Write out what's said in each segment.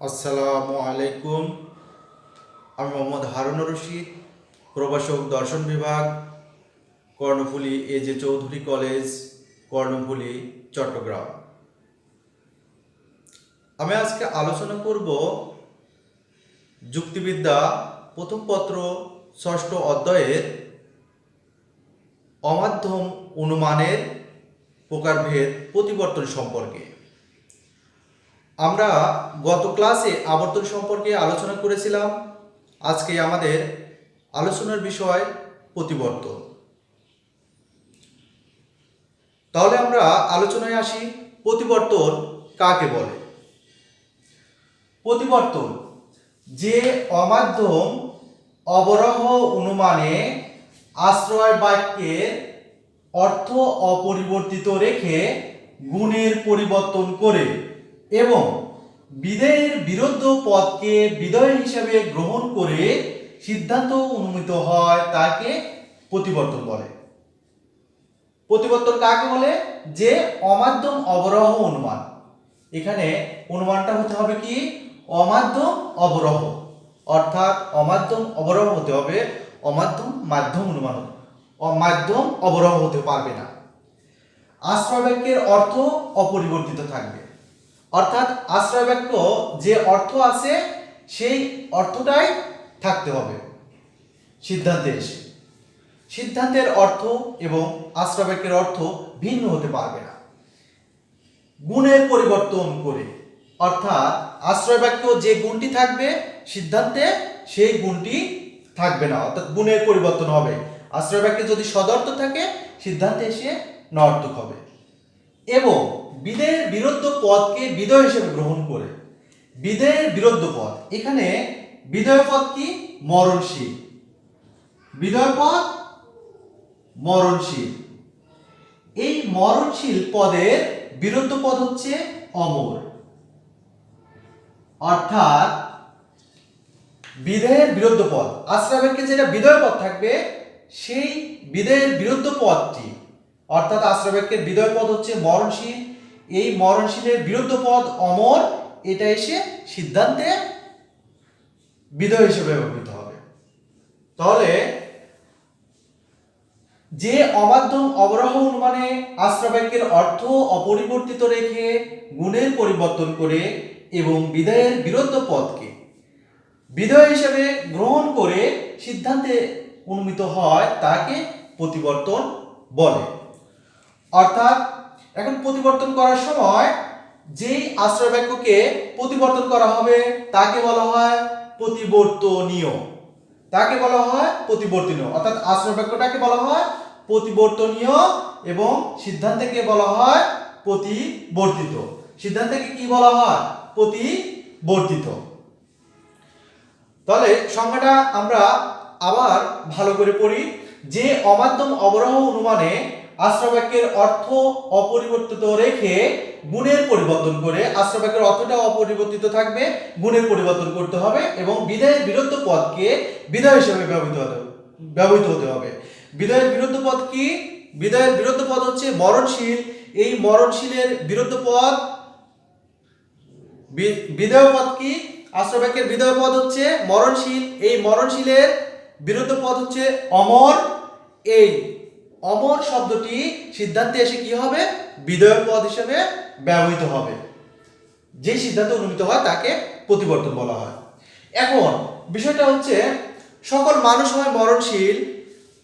আসসালামু আলাইকুম। আমি মোহাম্মদ হারুনুর রশিদ, প্রভাষক দর্শন বিভাগ, কর্ণফুলী এজে চৌধুরী কলেজ, কর্ণফুলী, চট্টগ্রাম। আমি আজকে আলোচনা করব যুক্তিবিদ্যা প্রথম পত্র ষষ্ঠ অধ্যায়ের অমাধ্যম অনুমানের প্রকারভেদ প্রতিবর্তন সম্পর্কে। আমরা গত ক্লাসে আবর্তন সম্পর্কে আলোচনা করেছিলাম। আজকে আমাদের আলোচনার বিষয় প্রতিবর্তন। তাহলে আমরা আলোচনায় আসি। প্রতিবর্তন কাকে বলে? প্রতিবর্তন যে অমাধ্যম অবরহ অনুমানে আশ্রয় বাক্যের অর্থ অপরিবর্তিত রেখে গুণের পরিবর্তন করে এবং বিধেয়ের বিরুদ্ধ পদকে বিধেয় হিসাবে গ্রহণ করে সিদ্ধান্ত অনুমিত হয় তাকে প্রতিবর্তন বলে। প্রতিবর্তন কাকে বলে? যে অমাধ্যম অবরহ অনুমান। এখানে অনুমানটা হতে হবে কি? অমাধ্যম অবরহ, অর্থাৎ অমাধ্যম অবরহ হতে হবে। অমাধ্যম মাধ্যম অনুমান, মাধ্যম অবরহ হতে পারবে না। আশ্রয় বাক্যের অর্থ অপরিবর্তিত থাকবে, অর্থাৎ আশ্রয় বাক্য যে অর্থ আছে সেই অর্থটাই থাকতে হবে সিদ্ধান্তে এসে। সিদ্ধান্তের অর্থ এবং আশ্রয় বাক্যের অর্থ ভিন্ন হতে পারবে না। গুণের পরিবর্তন করে, অর্থাৎ আশ্রয় বাক্য যে গুণটি থাকবে সিদ্ধান্তে সেই গুণটি থাকবে না, অর্থাৎ গুণের পরিবর্তন হবে। আশ্রয় বাক্যে যদি সদর্থ থাকে সিদ্ধান্তে এসে নর্থক হবে। এবং বিধেয়ের বিরুদ্ধ পদকে বিধেয় হিসেবে গ্রহণ করে। বিধেয়ের বিরুদ্ধ পদ, এখানে বিধেয় পদ কি? মরণশীল। বিধেয় পদ মরণশীল। এই মরণশীল পদের বিরুদ্ধ পদ হচ্ছে অমর। অর্থাৎ বিধেয়ের বিরুদ্ধ পদ, আশ্রয় বাক্যে যেটা বিধেয় পদ থাকবে সেই বিধেয়ের বিরুদ্ধ পদটি, অর্থাৎ আশ্রয় বাক্যের বিধেয় পদ হচ্ছে মরণশীল, এই মরণশীলের বিরুদ্ধ পদ অমর, এটা এসে সিদ্ধান্তে বিধেয় হিসেবে ব্যবহৃত হবে। তাহলে যে অমাধ্যম অবরহ অনুমানে আশ্রয় বাক্যের অর্থ অপরিবর্তিত রেখে গুণের পরিবর্তন করে এবং বিধেয়ের বিরুদ্ধ পদকে বিধেয় হিসেবে গ্রহণ করে সিদ্ধান্তে অনুমিত হয় তাকে প্রতিবর্তন বলে। অর্থাৎ এখন প্রতিবর্তন করার সময় যেই আশ্রয় বাক্যকে প্রতিবর্তন করা হবে তাকে বলা হয় প্রতিবর্তনীয়। তাকে বলা হয় প্রতিবর্তনীয়, অর্থাৎ আশ্রয় বাক্যটাকে বলা হয় প্রতিবর্তনীয় এবং সিদ্ধান্তকে বলা হয় প্রতিবর্তিত। সিদ্ধান্তকে কি বলা হয়? প্রতিবর্তিত। তাহলে সংজ্ঞাটা আমরা আবার ভালো করে পড়ি। যে অমাধ্যম অবরহ অনুমানে আশ্রয় বাক্যের অর্থ অপরিবর্তিত রেখে গুণের পরিবর্তন করে, আশ্রয় বাক্যের অর্থটা অপরিবর্তিত থাকবে, গুণের পরিবর্তন করতে হবে এবং বিধেয়ের বিরুদ্ধ পদকে বিধেয় হিসেবে ব্যবহৃত হতে হবে। বিধেয়ের বিরুদ্ধ পদ কি? বিধেয়ের বিরুদ্ধ পদ হচ্ছে মরণশীল। এই মরণশীলের বিরুদ্ধ পদ বিধেয় পদ কি? আশ্রয় বাক্যের বিধেয় পদ হচ্ছে মরণশীল, এই মরণশীলের বিরুদ্ধ পদ হচ্ছে অমর। এই অমর শব্দটি সিদ্ধান্তে এসে কি হবে? বিধেয় পদ হিসেবে ব্যবহৃত হবে। যে সিদ্ধান্ত অনুমিত হয় তাকে প্রতিবর্তন বলা হয়। এখন বিষয়টা হচ্ছে সকল মানুষ হয় মরণশীল।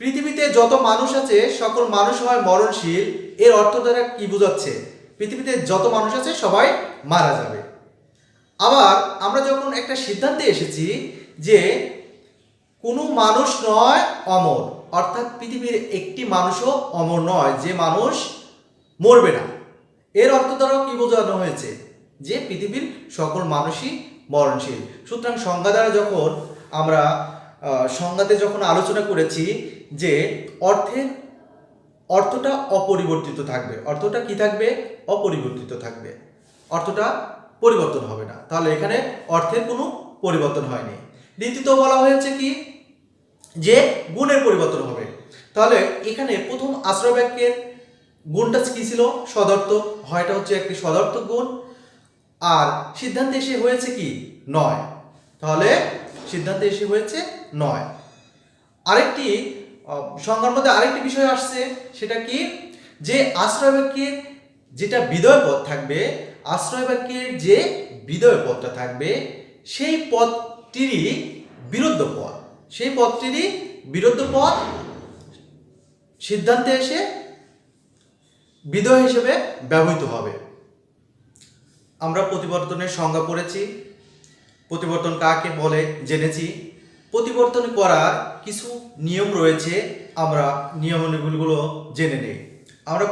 পৃথিবীতে যত মানুষ আছে সকল মানুষ হয় মরণশীল। এর অর্থ দ্বারা কি বোঝাচ্ছে? পৃথিবীতে যত মানুষ আছে সবাই মারা যাবে। আবার আমরা যখন একটা সিদ্ধান্তে এসেছি যে কোনো মানুষ নয় অমর, অর্থাৎ পৃথিবীর একটি মানুষও অমর নয় যে মানুষ মরবে না, এর অর্থ দ্বারাও কি বোঝানো হয়েছে? যে পৃথিবীর সকল মানুষই মরণশীল। সুতরাং সংজ্ঞা দ্বারা যখন আমরা সংজ্ঞাতে যখন আলোচনা করেছি যে অর্থটা অপরিবর্তিত থাকবে, অর্থটা কি থাকবে? অপরিবর্তিত থাকবে, অর্থটা পরিবর্তন হবে না। তাহলে এখানে অর্থের কোনো পরিবর্তন হয়নি। দ্বিতীয়ত বলা হয়েছে কি? যে গুণের পরিবর্তন হবে। তাহলে এখানে প্রথম আশ্রয় বাক্যের গুণটা কি ছিল? সদর্থক। হয়টা হচ্ছে একটি সদর্থক গুণ। আর সিদ্ধান্তে এসে হয়েছে কি নয়, তাহলে সিদ্ধান্তে এসে হয়েছে নয়। আরেকটি সংজ্ঞার মধ্যে আরেকটি বিষয় আসছে, সেটা কি যে আশ্রয় বাক্যের যেটা বিধেয় পদ থাকবে, আশ্রয় বাক্যের যে বিধেয় পদটা থাকবে সেই পদটিরই বিরুদ্ধ পদ, সেই পদটিরই বিরুদ্ধ পদ সিদ্ধান্তে এসে বিধেয় হিসেবে ব্যবহৃত হবে। আমরা প্রতিবর্তনের সংজ্ঞা পড়েছি, প্রতিবর্তন কাকে বলে জেনেছি। প্রতিবর্তন করার কিছু নিয়ম রয়েছে, আমরা নিয়মাবলীগুলো জেনে নেই। আমরা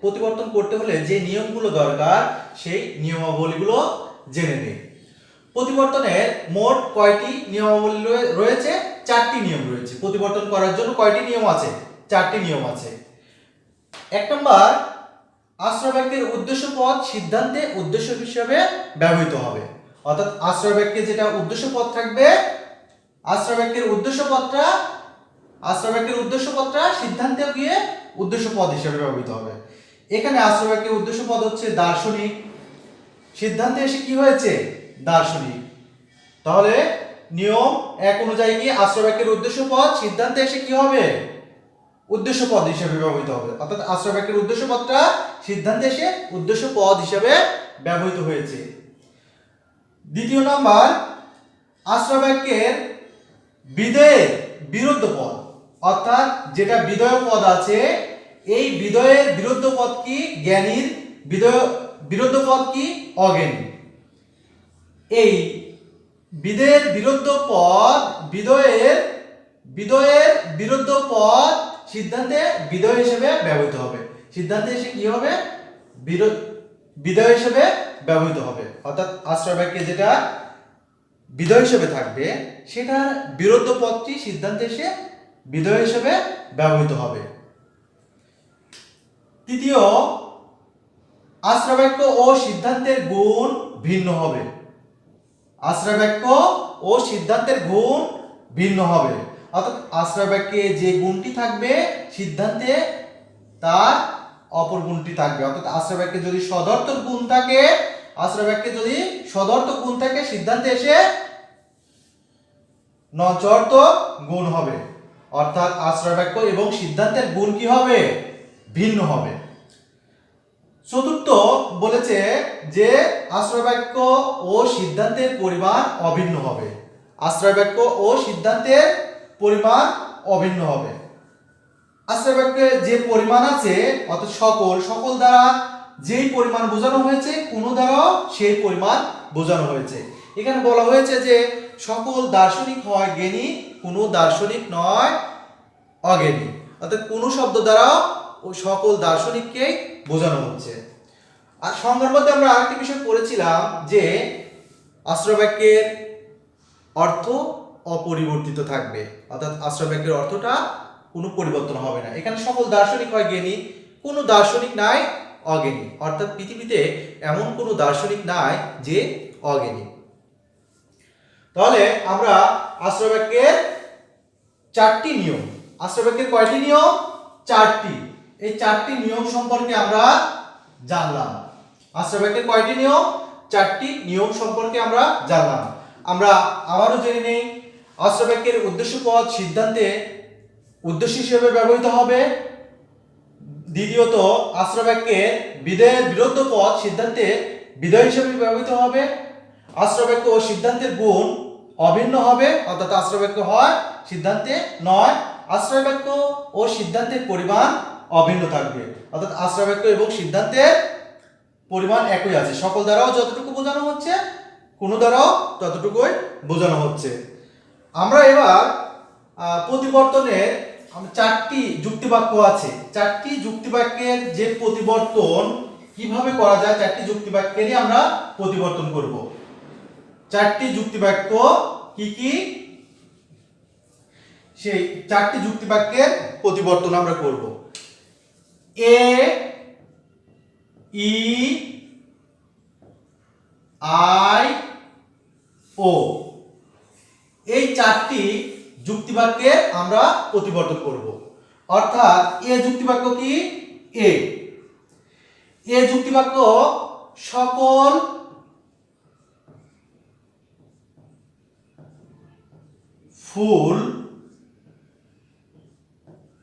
প্রতিবর্তন করতে হলে যে নিয়মগুলো দরকার সেই নিয়মাবলীগুলো জেনে নেই। প্রতিবর্তনের মোট কয়টি নিয়মাবলী রয়েছে? 4টি নিয়ম রয়েছে। প্রতিবর্তন করার জন্য কয়টি নিয়ম আছে? 4টি নিয়ম আছে। 1 নম্বর, আশ্রয় বাক্যের উদ্দেশ্য পদ সিদ্ধান্তে উদ্দেশ্য হিসেবে ব্যবহৃত হবে। অর্থাৎ আশ্রয় বাক্যে যেটা উদ্দেশ্য পদ থাকবে, আশ্রয় বাক্যের উদ্দেশ্য পদটা সিদ্ধান্তে গিয়ে উদ্দেশ্য পদ হিসেবে ব্যবহৃত হবে। এখানে আশ্রয় বাক্যের উদ্দেশ্য পদ হচ্ছে দার্শনিক, সিদ্ধান্তে এসে কি হয়েছে? দার্শনিক। তাহলে নিয়ম 1 অনুযায়ী কি আশ্রয় বাক্যের উদ্দেশ্য পদ সিদ্ধান্তে এসে কি হবে? উদ্দেশ্য পদ হিসেবে ব্যবহৃত হবে। অর্থাৎ আশ্রয় বাক্যের উদ্দেশ্য পদটা সিদ্ধান্তে এসে উদ্দেশ্য পদ হিসেবে ব্যবহৃত হয়েছে। 2 নম্বর, আশ্রয় বাক্যের বিধেয়ের বিরুদ্ধ পদ, অর্থাৎ যেটা বিধেয় পদ আছে এই বিধেয়ের বিরুদ্ধ পদ কি? জ্ঞানীর বিরুদ্ধ পদ কি? অজ্ঞানী। এই বিধেয়ের বিরুদ্ধ পদ বিধেয়ের বিরুদ্ধ পদ সিদ্ধান্তে বিধেয় হিসেবে ব্যবহৃত হবে। সিদ্ধান্তে এসে কি হবে? বিধেয় হিসেবে ব্যবহৃত হবে। অর্থাৎ আশ্রয় বাক্যে যেটা বিধেয় হিসেবে থাকবে সেটার বিরুদ্ধ পদটি সিদ্ধান্তে এসে বিধেয় হিসেবে ব্যবহৃত হবে। 3, আশ্রয় বাক্য ও সিদ্ধান্তের গুণ ভিন্ন হবে। আশ্রয় বাক্য ও সিদ্ধান্তের গুণ ভিন্ন হবে। অর্থাৎ আশ্রয় বাক্যে যে গুণটি থাকবে সিদ্ধান্তে তার অপর গুণটি থাকবে। অর্থাৎ আশ্রয় বাক্যে যদি সদর্থক গুণ থাকে, সিদ্ধান্তে এসে নচর্থক গুণ হবে। অর্থাৎ আশ্রয় বাক্য এবং সিদ্ধান্তের গুণ কি হবে? ভিন্ন হবে। 4 বলেছে যে আশ্রয় বাক্য ও সিদ্ধান্তের পরিমাণ অভিন্ন হবে। আশ্রয় বাক্য ও সিদ্ধান্তের পরিমাণ অভিন্ন হবে। আশ্রয় বাক্যে যে পরিমাণ আছে, অর্থাৎ সকল দ্বারা যেই পরিমাণ বোঝানো হয়েছে কোন দ্বারাও সেই পরিমাণ বোঝানো হয়েছে। এখানে বলা হয়েছে যে সকল দার্শনিক হয় জ্ঞানী, কোনো দার্শনিক নয় অজ্ঞানী। অর্থাৎ কোনো শব্দ দ্বারা ওই সকল দার্শনিককেই বোঝানো হচ্ছে। আর সংজ্ঞার মধ্যে আমরা আরেকটি বিষয় পড়েছিলাম যে আশ্রয় বাক্যের অর্থ অপরিবর্তিত থাকবে। অর্থাৎ আশ্রয় বাক্যের অর্থটা কোনো পরিবর্তন হবে না। এখানে সকল দার্শনিক হয় জ্ঞানী, কোনো দার্শনিক নাই অজ্ঞানী। অর্থাৎ পৃথিবীতে এমন কোনো দার্শনিক নাই যে অজ্ঞানী। তাহলে আমরা আশ্রয় বাক্যের 4টি নিয়ম, আশ্রয় বাক্যের কয়টি নিয়ম? 4টি। এই 4টি নিয়ম সম্পর্কে আমরা জানলাম। আশ্রয় বাক্যের কয়টি নিয়ম? 4টি নিয়ম সম্পর্কে আমরা জানলাম। আমরা আবারও জেনে নেই, আশ্রয় বাক্যের উদ্দেশ্য পদ সিদ্ধান্তে উদ্দেশ্য হিসেবে ব্যবহৃত হবে। দ্বিতীয়ত, আশ্রয় বাক্যের বিধেয়ের বিরুদ্ধ পদ সিদ্ধান্তে বিধেয় হিসেবে ব্যবহৃত হবে। আশ্রয় বাক্য ও সিদ্ধান্তের গুণ অভিন্ন হবে। অর্থাৎ আশ্রয় বাক্য হয় সিদ্ধান্তে নয়। আশ্রয় বাক্য ও সিদ্ধান্তের পরিমাণ অভিন্ন থাকবে। অর্থাৎ আশ্রয় বাক্য এবং সিদ্ধান্তের পরিমাণ একই আছে। সকল দ্বারাও যতটুকু বোঝানো হচ্ছে, কোনো দ্বারাও ততটুকুই বোঝানো হচ্ছে। আমরা এবার প্রতিবর্তনের 4টি যুক্তিবাক্য আছে। 4টি যুক্তিবাক্যের যে প্রতিবর্তন কিভাবে করা যায়, 4টি যুক্তিবাক্যেরই আমরা প্রতিবর্তন করব। 4টি যুক্তিবাক্য কি কি, সেই 4টি যুক্তিবাক্যের প্রতিবর্তন আমরা করব। এ ই আই ও, এই 4টি যুক্তিবাক্যে আমরা প্রতিবর্তন করব। অর্থাৎ এ যুক্তিবাক্য কি? এ যুক্তিবাক্য সকল ফুল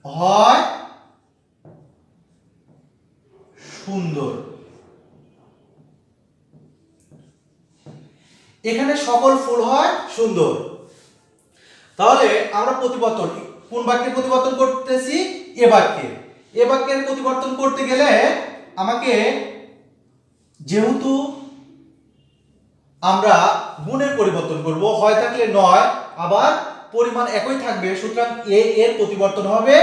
হয় সুন্দর। এখানে সকল ফুল হয় সুন্দর। তাহলে আমরা প্রতিবর্তন কোন বাক্যের প্রতিবর্তন করতেছি? এ বাক্যে। এ বাক্যের প্রতিবর্তন করতে গেলে আমাকে যেহেতু আমরা গুণের পরিবর্তন করব, হয় থাকলে নয়, আবার পরিমাণ একই থাকবে, সুতরাং এ এর পরিবর্তন হবে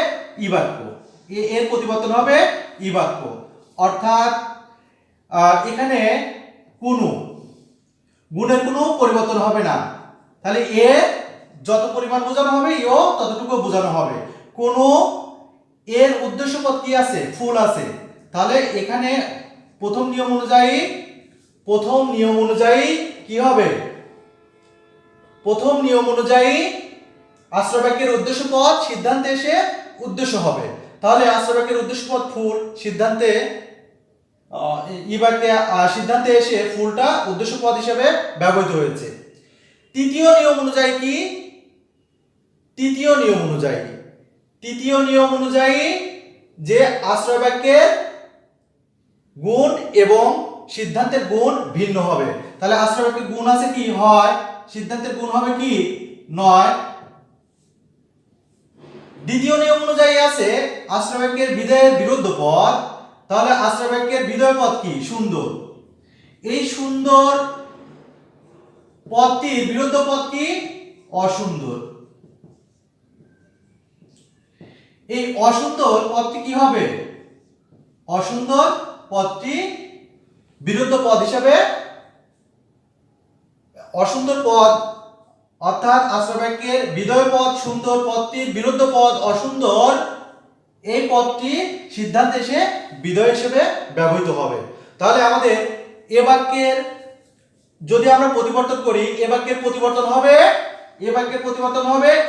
ই বাক্য। এ এর পরিবর্তন হবে ই বাক্য, অর্থাৎ এখানে কোনো গুণের কোনো পরিবর্তন হবে না। তাহলে এ যত পরিমাণ বোঝানো হবে ইও ততটুকু বোঝানো হবে। কোনো এর উদ্দেশ্য পদ কি আছে? ফুল আছে। তাহলে এখানে প্রথম নিয়ম অনুযায়ী কি হবে? প্রথম নিয়ম অনুযায়ী আশ্রয় বাক্যের উদ্দেশ্য পদ সিদ্ধান্তে এসে উদ্দেশ্য হবে। তাহলে আশ্রয় বাক্যের উদ্দেশ্য পদ ফুল, সিদ্ধান্তে ই বাক্যে সিদ্ধান্তে এসে ফুলটা উদ্দেশ্য পদ হিসেবে ব্যবহৃত হয়েছে। তৃতীয় নিয়ম অনুযায়ী কি? তৃতীয় নিয়ম অনুযায়ী যে আশ্রয় বাক্যের গুণ এবং সিদ্ধান্তের গুণ ভিন্ন হবে। তাহলে আশ্রয় বাক্যের গুণ আছে কি? হয়। সিদ্ধান্তের গুণ হবে কি? নয়। দ্বিতীয় নিয়ম অনুযায়ী আছে আশ্রয় বাক্যের বিধেয়ের বিরুদ্ধ পদ। তাহলে আশ্রয় বাক্যের বিধেয় পদ কি? সুন্দর। এই সুন্দর পদটির বিরুদ্ধ পদ কি? অসুন্দর। এই অসুন্দর পদটি কি হবে? অসুন্দর পদটি বিরুদ্ধ পদ হিসেবে, অসুন্দর পদ অর্থাৎ আশ্রয় বাক্যের বিধেয় পদ সুন্দর, পদটির বিরুদ্ধ পদ অসুন্দর, এই পদটি সিদ্ধান্তে এসে বিধেয় হিসেবে ব্যবহৃত হবে। তাহলে আমাদের এ বাক্যের যদি আমরা পরিবর্তন করি, এ বাক্যের পরিবর্তন হবে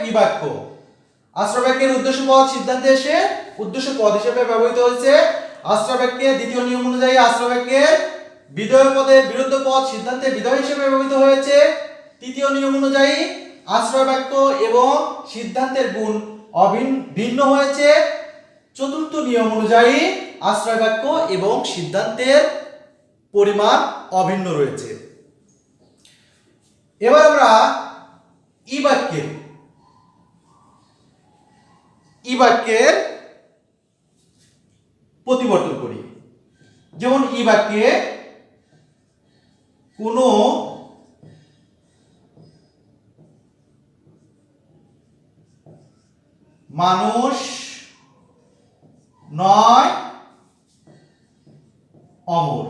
ই বাক্য। আশ্রয় বাক্যের উদ্দেশ্য পদ সিদ্ধান্তে এসে উদ্দেশ্য পদ হিসেবে ব্যবহৃত হয়েছে। আশ্রয় বাক্যের দ্বিতীয় নিয়ম অনুযায়ী আশ্রয় বাক্যের বিধেয় পদের বিরুদ্ধ পদ সিদ্ধান্তে বিধেয় হিসেবে ব্যবহৃত হয়েছে। তৃতীয় নিয়ম অনুযায়ী আশ্রয় বাক্য এবং সিদ্ধান্তের গুণ ভিন্ন হয়েছে। চতুর্থ নিয়ম অনুযায়ী আশ্রয় বাক্য এবং সিদ্ধান্তের পরিমাণ অভিন্ন রয়েছে। এবার আমরা ই বাক্যের প্রতিবর্তন করি। যেমন ই বাক্যে কোনো মানুষ নয় অমর।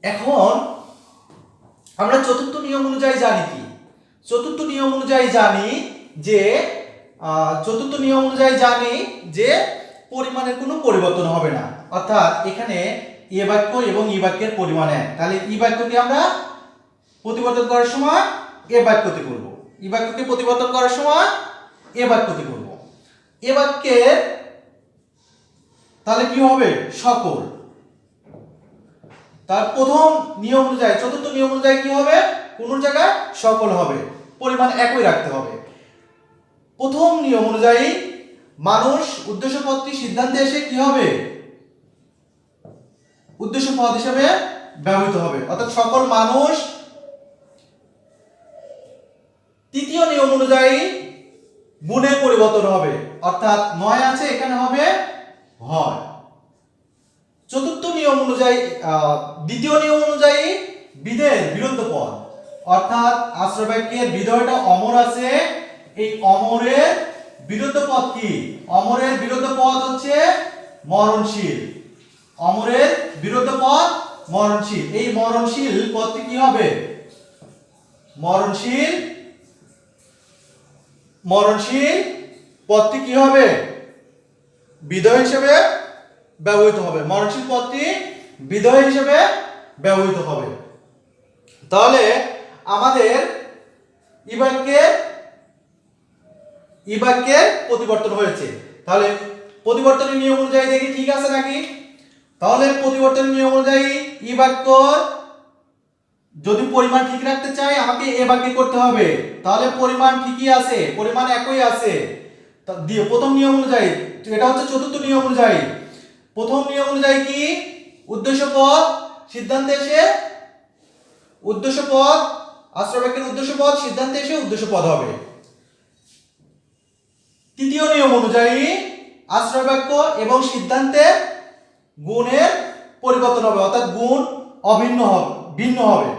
এখন আমরা চতুর্থ নিয়ম অনুযায়ী জানি কি? চতুর্থ নিয়ম অনুযায়ী জানি যে পরিমাণের কোনো পরিবর্তন হবে না, অর্থাৎ এখানে এ বাক্য এবং ই বাক্যের পরিমাণ এক। তাহলে ই বাক্যকে আমরা পরিবর্তন করার সময় এ বাক্যতে করব, ই বাক্যকে পরিবর্তন করার সময় এ বাক্যতে করব। এ বাক্যের তাহলে কি হবে? সকল। তার প্রথম নিয়ম অনুযায়ী চতুর্থ নিয়ম অনুযায়ী কি হবে? কোন জায়গায় সকল হবে, পরিমাণ একই রাখতে হবে। প্রথম নিয়ম অনুযায়ী মানুষ উদ্দেশ্য পদটি সিদ্ধান্তে এসে কি হবে? উদ্দেশ্য পদ হিসেবে ব্যবহৃত হবে, অর্থাৎ সকল মানুষ। তৃতীয় নিয়ম অনুযায়ী গুণের পরিবর্তন হবে, অর্থাৎ নয় আছে এখানে হবে হয়। চতুর্থ নিয়ম অনুযায়ী দ্বিতীয় নিয়ম অনুযায়ী বিধেয়ের বিরুদ্ধ পদ, অর্থাৎ আশ্রয় বাক্যের বিধেয়টা অমর আছে, এই অমরের বিরুদ্ধ পদ কি? অমরের বিরুদ্ধ পদ হচ্ছে মরণশীল। অমরের বিরুদ্ধ পদ মরণশীল। এই মরণশীল পদটি কি হবে? মরণশীল পদটি কি হবে? বিধেয় হিসেবে ব্যবহৃত হবে। মরণশীল পদটি বিধেয় হিসেবে ব্যবহৃত হবে। তাহলে আমাদের ই বাক্যের পরিবর্তন হয়েছে। তাহলে পরিবর্তনের নিয়ম অনুযায়ী দেখি ঠিক আছে নাকি? তাহলে পরিবর্তনের নিয়ম অনুযায়ী ই বাক্য যদি পরিমাণ ঠিক রাখতে চাই আমাকে এ বাক্যে করতে হবে, তাহলে পরিমাণ ঠিকই আছে, পরিমাণ একই আছে। দিয়ে প্রথম নিয়ম অনুযায়ী, এটা হচ্ছে চতুর্থ নিয়ম অনুযায়ী, প্রথম নিয়ম অনুযায়ী কি উদ্দেশ্য পদ সিদ্ধান্তে এসে উদ্দেশ্য পদ, আশ্রয় বাক্যের উদ্দেশ্য পদ সিদ্ধান্তে এসে উদ্দেশ্য পদ হবে। তৃতীয় নিয়ম অনুযায়ী আশ্রয় বাক্য এবং সিদ্ধান্তে গুণের পরিবর্তন হবে, অর্থাৎ গুণ অভিন্ন হবে, ভিন্ন হবে।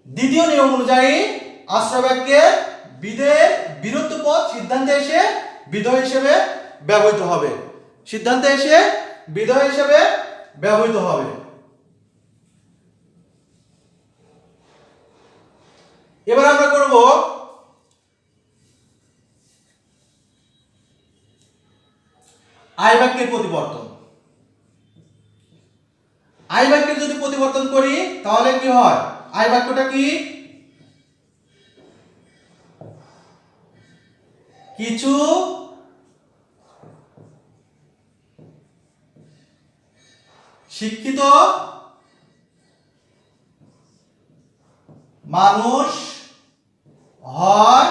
দ্বিতীয় নিয়ম অনুযায়ী আশ্রয় বাক্যের বিধেয়ের বিরুদ্ধ পদ সিদ্ধান্তে এসে বিধেয় হিসেবে ব্যবহৃত হবে, সিদ্ধান্তে এসে বিধেয় হিসেবে ব্যবহৃত হবে। এবার আমরা করব আয় বাক্যের পরিবর্তন। আয় বাক্যের যদি পরিবর্তন করি তাহলে কি হয়? আয় বাক্যটা কি? কিছু শিক্ষিত মানুষ হয়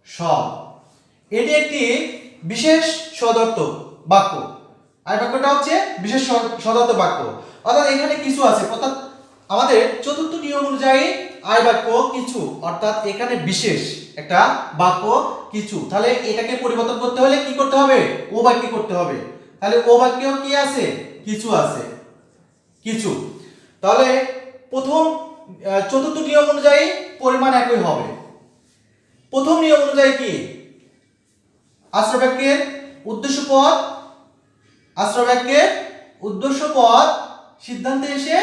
সৎ। এটি একটি বিশেষ সদর্থক বাক্য। আয় বাক্যটা হচ্ছে বিশেষ সদর্থক বাক্য, অর্থাৎ এখানে কিছু আছে, অর্থাৎ আমাদের চতুর্থ নিয়ম অনুযায়ী আয় বাক্য কিছু, অর্থাৎ এখানে বিশেষ একটা বাক্য কিছু, তাহলে এটাকে পরিবর্তন করতে হলে কি করতে হবে? ও বাক্যে করতে হবে। তাহলে ও বাক্যেও কি আছে? কিছু আছে, কিছু। তাহলে প্রথম চতুর্থ নিয়ম অনুযায়ী পরিমাণ একই হবে। প্রথম নিয়ম অনুযায়ী কি আশ্রয় বাক্যের উদ্দেশ্য পদ, আশ্রয় বাক্যের উদ্দেশ্য পদ সিদ্ধান্তে এসে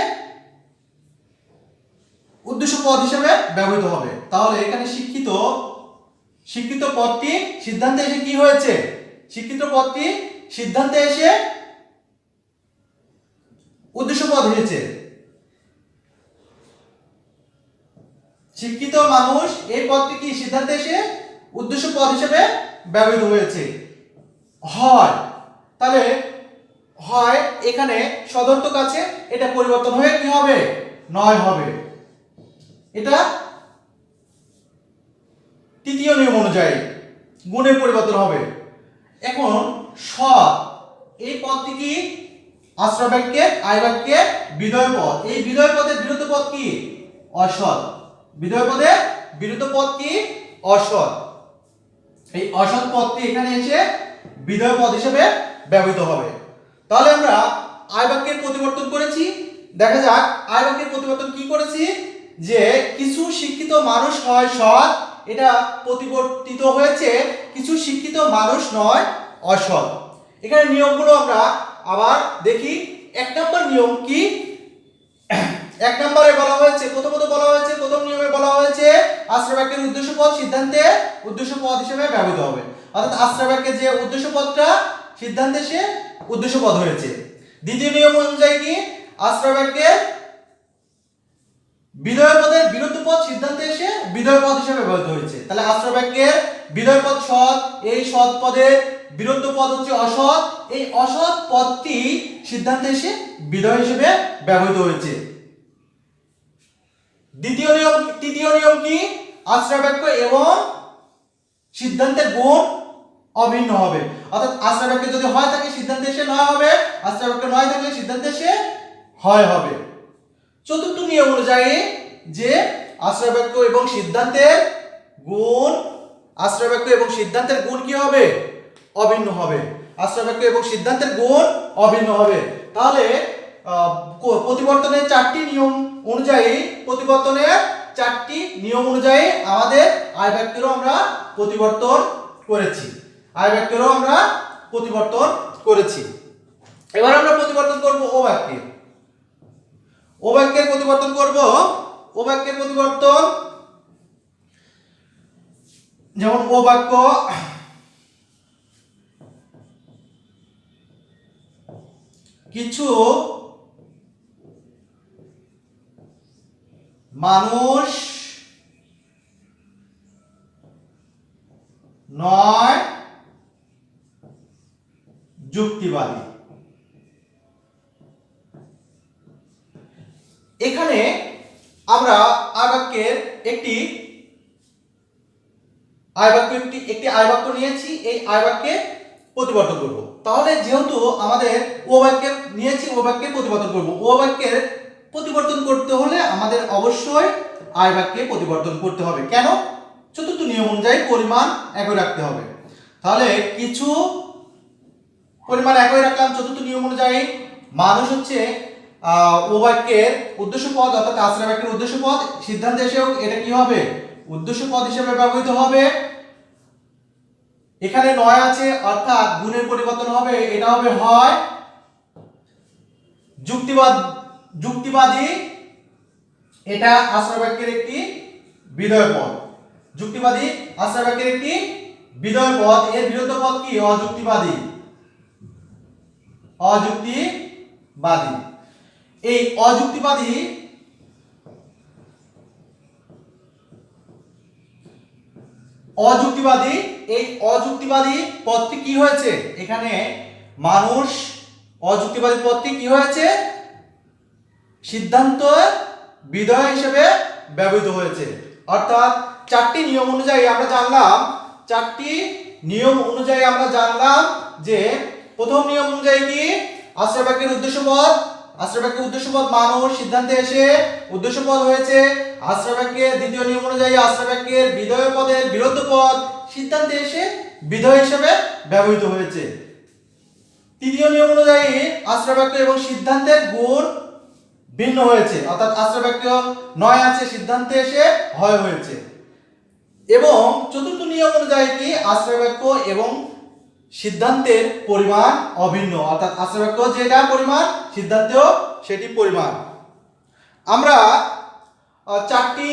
উদ্দেশ্য পদ হিসেবে ব্যবহৃত হবে। তাহলে এখানে শিক্ষিত, শিক্ষিত পদটি সিদ্ধান্তে এসে কি হয়েছে? শিক্ষিত পদটি সিদ্ধান্তে এসে উদ্দেশ্য পদ হয়েছে। শিক্ষিত মানুষ এই পদটি কি সিদ্ধান্তে এসে উদ্দেশ্য পদ হিসেবে ব্যবহৃত হয়েছে। হয়, তাহলে হয় এখানে সদর্থক আছে, এটা পরিবর্তন হয়ে কি হবে? নয় হবে। এটা তৃতীয় নিয়ম অনুযায়ী গুণের পরিবর্তন হবে। এখন সৎ এই পদটি কি? আশ্রয় বাক্যের আয় বাক্যের বিধেয় পদ। এই বিধেয় পদের বিরুদ্ধ পদ কি? অসৎ। বিধেয় পদের বিরুদ্ধ পদ কি? অসৎ। এই অসৎ পদটি এখানে এসে বিধেয় পদ হিসেবে ব্যবহৃত হবে। তাহলে আমরা আয় বাক্যের পরিবর্তন করেছি। দেখা যাক আয় বাক্যের পরিবর্তন কি করেছি, যে কিছু শিক্ষিত মানুষ হয় সৎ, এটা পরিবর্তিত হয়েছে কিছু শিক্ষিত মানুষ নয় অসৎ। এখানে নিয়মগুলো আমরা আবার দেখি। এক নম্বর নিয়ম কি? এক নম্বরে বলা হয়েছে, প্রথমত বলা হয়েছে, প্রথম নিয়মে বলা হয়েছে আশ্রয় বাক্যের উদ্দেশ্য পদ সিদ্ধান্তে উদ্দেশ্য পদ হিসেবে ব্যবহৃত হবে, অর্থাৎ আশ্রয় বাক্যের যে উদ্দেশ্য পদটা সিদ্ধান্তে সে উদ্দেশ্য পদ হয়েছে। দ্বিতীয় নিয়ম অনুযায়ী কি? আশ্রয় বাক্যের বিধেয় পদের বিরুদ্ধ পদ সিদ্ধান্তে এসে বিধেয় পদ হিসেবে ব্যবহৃত হয়েছে। তাহলে আশ্রয় বাক্যের বিধেয় পদ সৎ, এই সৎ পদের বিরুদ্ধ পদ হচ্ছে অসৎ, এই অসৎ পদটি সিদ্ধান্তে এসে বিধেয় হিসেবে ব্যবহৃত হয়েছে। দ্বিতীয় নিয়ম, তৃতীয় নিয়ম কি? আশ্রয় বাক্য এবং সিদ্ধান্তের গুণ অভিন্ন হবে, অর্থাৎ আশ্রয় বাক্য যদি হয় থাকে সিদ্ধান্তে এসে নয় হবে, আশ্রয় বাক্য নয় থাকলে সিদ্ধান্তে এসে হয় হবে। চতুর্থ নিয়ম অনুযায়ী যে আশ্রয় বাক্য এবং সিদ্ধান্তের গুণ, আশ্রয় বাক্য এবং সিদ্ধান্তের গুণ কি হবে? অভিন্ন হবে। আশ্রয় বাক্য এবং সিদ্ধান্তের গুণ অভিন্ন হবে। তাহলে প্রতিবর্তনের চারটি নিয়ম অনুযায়ী, প্রতিবর্তনের চারটি নিয়ম অনুযায়ী আমাদের আয় বাক্যেরও আমরা পরিবর্তন করেছি, আয় বাক্যেরও আমরা পরিবর্তন করেছি। এবার আমরা পরিবর্তন করব ও বাক্যে। ও বাক্যের পরিবর্তন করব। ও বাক্যের পরিবর্তন যেমন ও বাক্য কিছু মানুষ নয় যুক্তিবাদী। এখানে আমরা আয় বাক্যের একটি আয় বাক্য নিয়েছি, এই আয় বাক্যে প্রতিবর্তন করব। তাহলে যেহেতু আমাদের ও বাক্যে নিয়েছি, ও বাক্যে প্রতিবর্তন করব। ও বাক্যের প্রতিবর্তন করতে হলে আমাদের অবশ্যই আয় বাক্যে প্রতিবর্তন করতে হবে। কেন? চতুর্থ নিয়ম অনুযায়ী পরিমাণ একই রাখতে হবে। তাহলে কিছু পরিমাণ একই রাখলাম চতুর্থ নিয়ম অনুযায়ী। মানুষ হচ্ছে ও বাক্যের উদ্দেশ্য পদ, অর্থাৎ আশ্রয় বাক্যের উদ্দেশ্য পদ। সিদ্ধান্তে এসেও এটা কি হবে? উদ্দেশ্য পদ হিসেবে ব্যবহৃত হবে। এখানে নয় আছে, অর্থাৎ গুণের পরিবর্তন হবে, এটা হবে হয় যুক্তিবাদী, এটা আশ্রয় বাক্যের একটি বিধেয় পদ। যুক্তিবাদী আশ্রয় বাক্যের একটি বিধেয় পদ। এর বিরুদ্ধ পদ কি? অযুক্তিবাদী। এই অযুক্তিবাদী পদটি কি হয়েছে? এখানে মানুষ অযুক্তিবাদী পদটি কি হয়েছে? সিদ্ধান্ত বিধেয় হিসেবে ব্যবহৃত হয়েছে। অর্থাৎ চারটি নিয়ম অনুযায়ী আমরা জানলাম যে প্রথম নিয়ম অনুযায়ী কি? আশ্রয় বাক্যের উদ্দেশ্য পদ মানুষ, সিদ্ধান্তে এসে উদ্দেশ্য পদ হয়েছে। আশ্রয় বাক্যের দ্বিতীয় নিয়ম অনুযায়ী আশ্রয় বাক্যের বিধেয় পদের বিরুদ্ধ পদ সিদ্ধান্তে এসে বিধেয় হিসেবে ব্যবহৃত হয়েছে। তৃতীয় নিয়ম অনুযায়ী আশ্রয় বাক্য এবং সিদ্ধান্তের গুণ ভিন্ন হয়েছে, অর্থাৎ আশ্রয় বাক্য নয় আছে, সিদ্ধান্তে এসে হয় হয়েছে। এবং চতুর্থ নিয়ম অনুযায়ী কি? আশ্রয় বাক্য এবং সিদ্ধান্তের পরিমাণ অভিন্ন, অর্থাৎ আশ্রয় বাক্য যেটা পরিমাণ, সিদ্ধান্তেও সেটি পরিমাণ। আমরা চারটি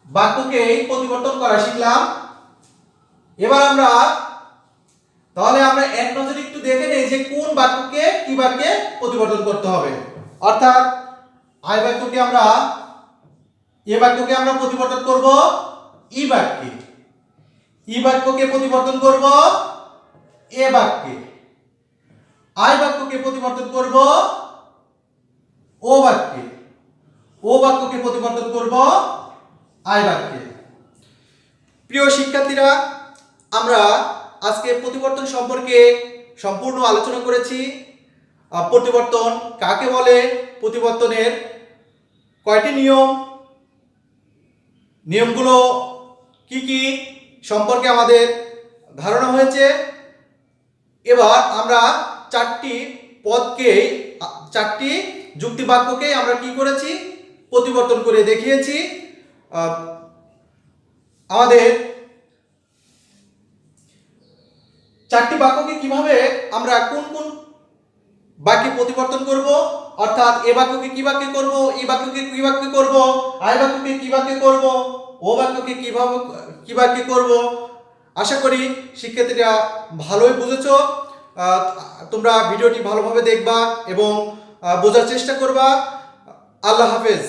বাক্যকে পরিবর্তন করা শিখলাম। এবার তাহলে আমরা এক নজরে একটু দেখে নেই যে কোন বাক্যকে কি বাক্যে পরিবর্তন করতে হবে। অর্থাৎ আয় বাক্যকে এ বাক্যকে আমরা পরিবর্তন করব ই বাক্যে, ই বাক্যকে পরিবর্তন করব এ বাক্যে, আয় বাক্যকে পরিবর্তন করব ও বাক্যে, ও বাক্যকে পরিবর্তন করব আয় বাক্যে। প্রিয় শিক্ষার্থীরা, আমরা আজকে প্রতিবর্তন সম্পর্কে সম্পূর্ণ আলোচনা করেছি। প্রতিবর্তন কাকে বলে, প্রতিবর্তনের কয়টি নিয়মগুলো কি কি সম্পর্কে আমাদের ধারণা হয়েছে। এবার আমরা চারটি যুক্তি বাক্যকে আমরা কি করেছি? প্রতিবর্তন করে দেখিয়েছি। আমাদের চারটি বাক্যকে কিভাবে আমরা কোন কোন বাক্যে পরিবর্তন করব, অর্থাৎ এ বাক্যকে কি বাক্যে করব, ই বাক্যকে কি বাক্যে করব, আয় বাক্যকে কি বাক্যে করব, ও বাক্যকে কি বাক্যে করব। আশা করি শিক্ষার্থীরা ভালোই বুঝেছো। তোমরা ভিডিওটি ভালোভাবে দেখবা এবং বোঝার চেষ্টা করবা। আল্লাহ হাফেজ।